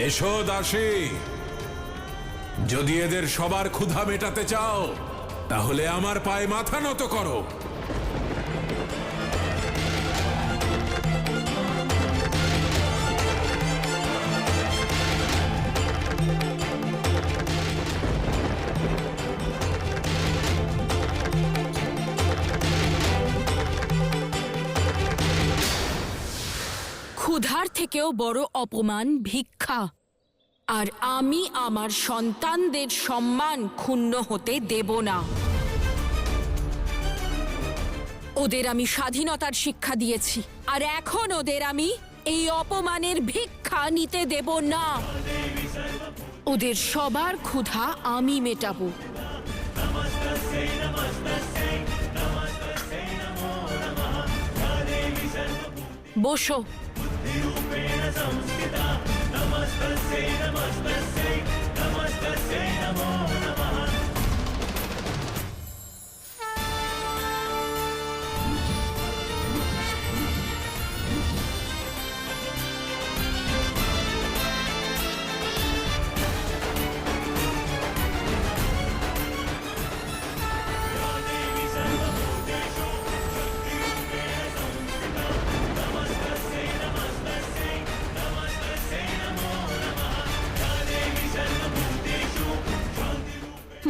এসো দাসী, যদি এদের সবার ক্ষুধা মেটাতে চাও তাহলে আমার পায়ে মাথা নত করো। ক্ষুধার থেকেও বড় অপমান ভিক্ষা, আর আমি আমার সন্তানদের সম্মান ক্ষুণ্ণ হতে দেব না। ওদের আমি স্বাধীনতার শিক্ষা দিয়েছি, আর এখন ওদের আমি এই অপমানের ভিক্ষা নিতে দেব না। ওদের সবার ক্ষুধা আমি মেটাবো। বসো।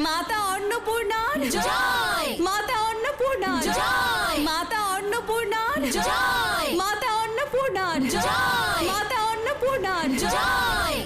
মাতা অন্নপূর্ণার জয়! মাতা অন্নপূর্ণার জয়! মাতা অন্নপূর্ণার জয়! মাতা অন্নপূর্ণার জয়! মাতা অন্নপূর্ণার জয়!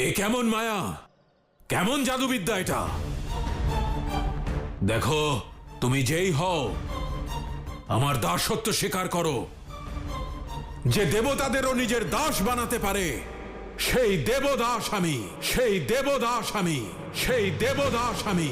এ কেমন মায়া, কেমন জাদুবিদ্যা এটা! দেখো, তুমি যেই হও, আমার দাসত্ব স্বীকার করো। যে দেবতাদেরও নিজের দাস বানাতে পারে সেই দেবদাস আমি, সেই দেবদাস আমি, সেই দেবদাস আমি।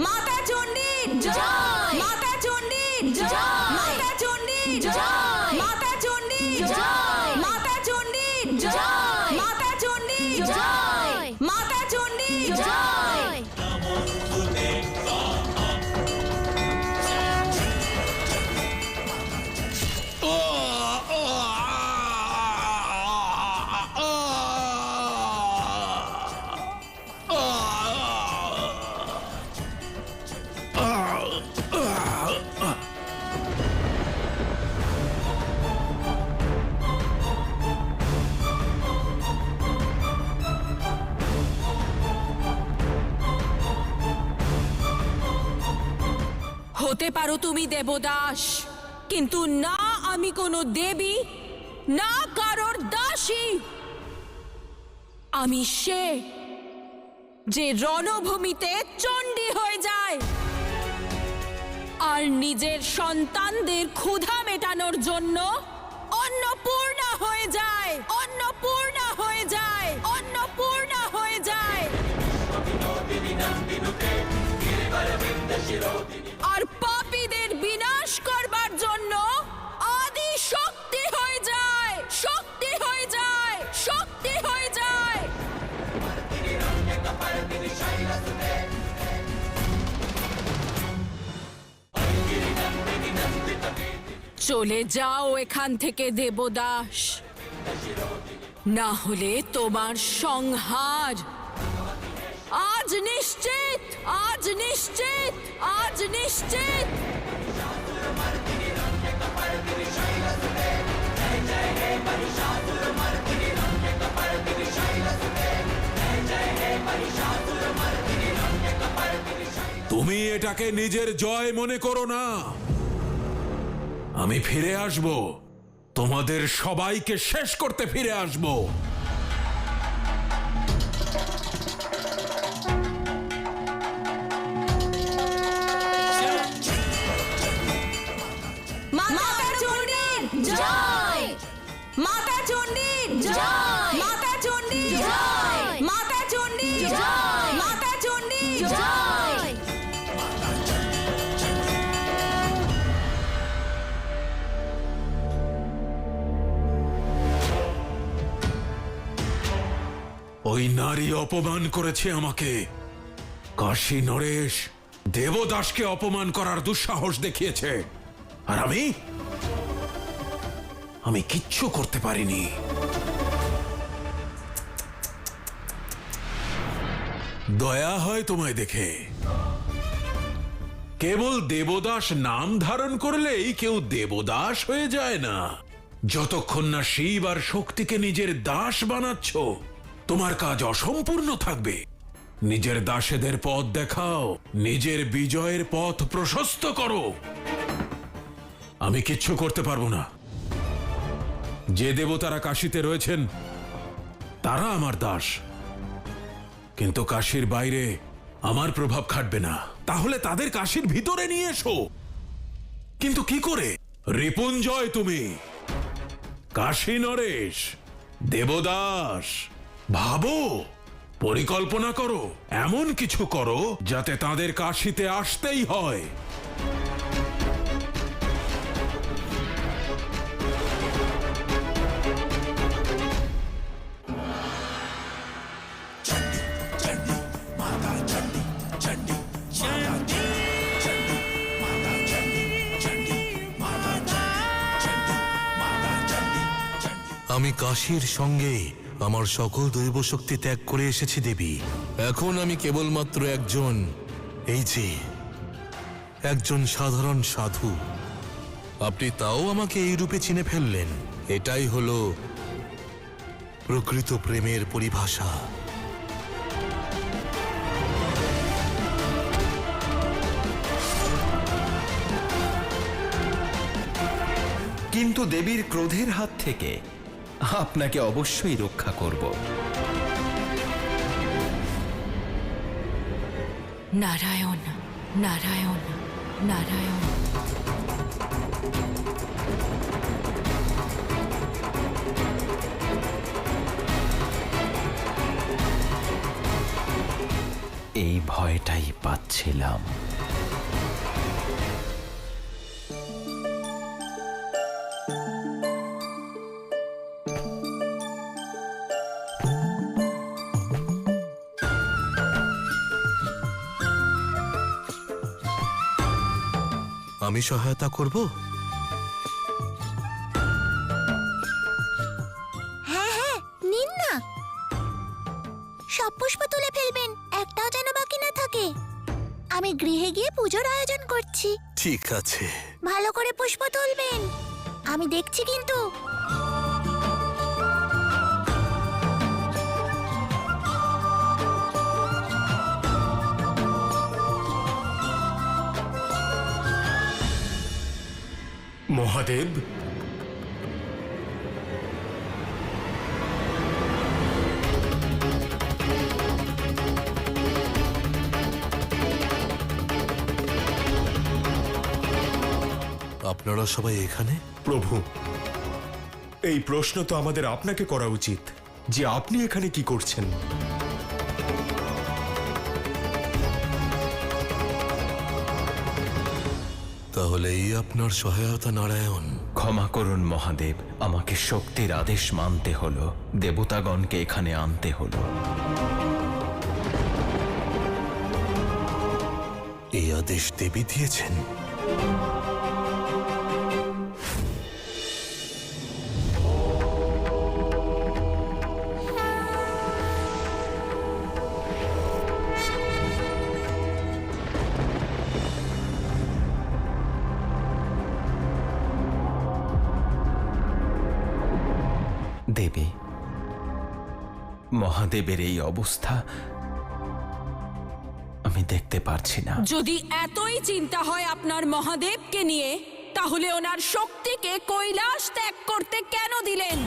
মাতা চণ্ডীর জয়! মাতা চণ্ডীর জয়! মাতা চণ্ডীর জয়! মাতা চণ্ডীর জয়! মাতা চণ্ডীর জয়! মাতা চণ্ডীর জয়! মাতা চণ্ডীর জয়! হতে পারো তুমি দেবদাস, কিন্তু না আমি কোনো দেবী, না কারোর দাসী। আমি সে যে রণভূমিতে চণ্ডী হয়ে যায় আর নিজের সন্তানদের ক্ষুধা মেটানোর জন্য অন্নপূর্ণা হয়ে যায়, অন্নপূর্ণা হয়ে যায়, অন্নপূর্ণা হয়ে যায়। আর পাপীদের বিনাশ করবার জন্য আদি শক্তি হয়ে যায়, শক্তি হয়ে যায়, শক্তি হয়ে যায়। চলে যাও এখান থেকে দেবদাস। না হলে তোমার সংহার। আজ নিশ্চিত, আজ নিশ্চিত, আজ নিশ্চিত। তুমি এটাকে নিজের জয় মনে করো না। আমি ফিরে আসব, তোমাদের সবাইকে শেষ করতে ফিরে আসব। মাতা চণ্ডীর জয়! মাতা চণ্ডীর জয়! মাতা চণ্ডীর জয়! মাতা চণ্ডীর জয়! মাতা চণ্ডীর জয়! ওই নারী অপমান করেছে আমাকে। কাশী নরেশ দেবদাসকে অপমান করার দুঃসাহস দেখিয়েছে, আর আমি কিচ্ছু করতে পারিনি। দয়া হয় তোমায় দেখে। কেবল দেবদাস নাম ধারণ করলেই কেউ দেবদাস হয়ে যায় না। যতক্ষণ না শিব আর শক্তিকে নিজের দাস বানাচ্ছ, তোমার কাজ অসম্পূর্ণ থাকবে। নিজের দাসেদের পথ দেখাও, নিজের বিজয়ের পথ প্রশস্ত করো। আমি কিচ্ছু করতে পারবো না। যে দেবতারা কাশীতে রয়েছেন তারা আমার দাস, কিন্তু কাশীর বাইরে আমার প্রভাব খাটবে না। তাহলে তাদের কাশীর ভিতরে নিয়ে এসো। কিন্তু কি করে? রিপুঞ্জয় তুমি, কাশী নরেশ, দেবদাস, ভাবো, পরিকল্পনা করো, এমন কিছু করো যাতে তাদের কাশীতে আসতেই হয়। আমি কাশীর সঙ্গে আমার সকল দৈব শক্তি ত্যাগ করে এসেছি দেবী। এখন আমি কেবলমাত্র একজন সাধারণ সাধু। আপনি তাও আমাকে এই রূপে চিনে ফেললেন। এটাই হলো প্রকৃত প্রেমের পরিভাষা। কিন্তু দেবীর ক্রোধের হাত থেকে আপনাকে অবশ্যই রক্ষা করব। নারায়ণ, নারায়ণ, নারায়ণ। এই ভয়টাই পাচ্ছিলাম। আমি সহায়তা করব। হ্যাঁ হ্যাঁ, নিন না। সব পুষ্প তুলে ফেলবেন, একটাও যেন বাকি না থাকে। আমি গৃহে গিয়ে পুজোর আয়োজন করছি। ঠিক আছে। ভালো করে পুষ্প তুলবেন, আমি দেখছি কিন্তু। মহাদেব, আপনারা সবাই এখানে? প্রভু, এই প্রশ্ন তো আমাদের আপনাকে করা উচিত যে আপনি এখানে কি করছেন। তাহলে এই আপনার সহায়তা নারায়ণ। ক্ষমা করুন মহাদেব, আমাকে শক্তির আদেশ মানতে হলো, দেবতাগণকে এখানে আনতে হলো। এই আদেশ দেবী দিয়েছেন? দেবী, মহাদেবের এই অবস্থা আমি দেখতে পারছি না। যদি এতই চিন্তা হয় আপনার মহাদেবকে নিয়ে, তাহলে ওনার শক্তিকে কৈলাস ত্যাগ করতে কেন দিলেন?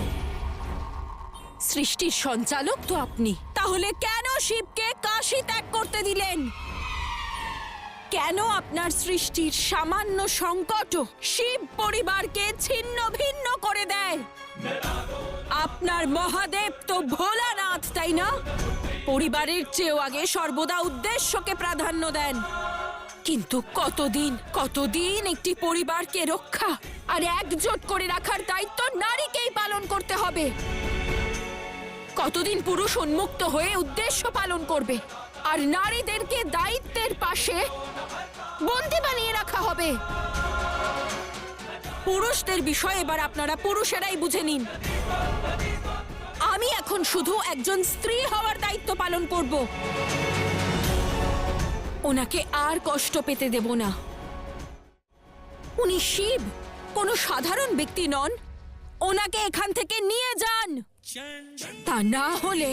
সৃষ্টির সঞ্চালক তো আপনি, তাহলে কেন শিবকে কাশী ত্যাগ করতে দিলেন? কেন আপনার সৃষ্টির সামান্য সংকটও শিব পরিবারকে ছিন্ন ভিন্ন করে দেয়? আপনার মহাদেব তো ভোলানাথ, তাই না? পরিবারের চেয়েও আগে সর্বদা উদ্দেশ্যকে প্রাধান্য দেন। কিন্তু কতদিন একটি পরিবারকে রক্ষা আর একজোট করে রাখার দায়িত্ব নারীকেই পালন করতে হবে? কতদিন পুরুষ উন্মুক্ত হয়ে উদ্দেশ্য পালন করবে আর নারীদেরকে দায়িত্বের পাশে বন্দী বানিয়ে রাখা হবে? পুরুষদের বিষয় এবার আপনারা পুরুষেরাই বুঝে নিন। আমি এখন শুধু একজন স্ত্রী হওয়ার দায়িত্ব পালন করব। ওনাকে আর কষ্ট পেতে দেব না। উনি শিব, কোনো সাধারণ ব্যক্তি নন। ওনাকে এখান থেকে নিয়ে যান, তা না হলে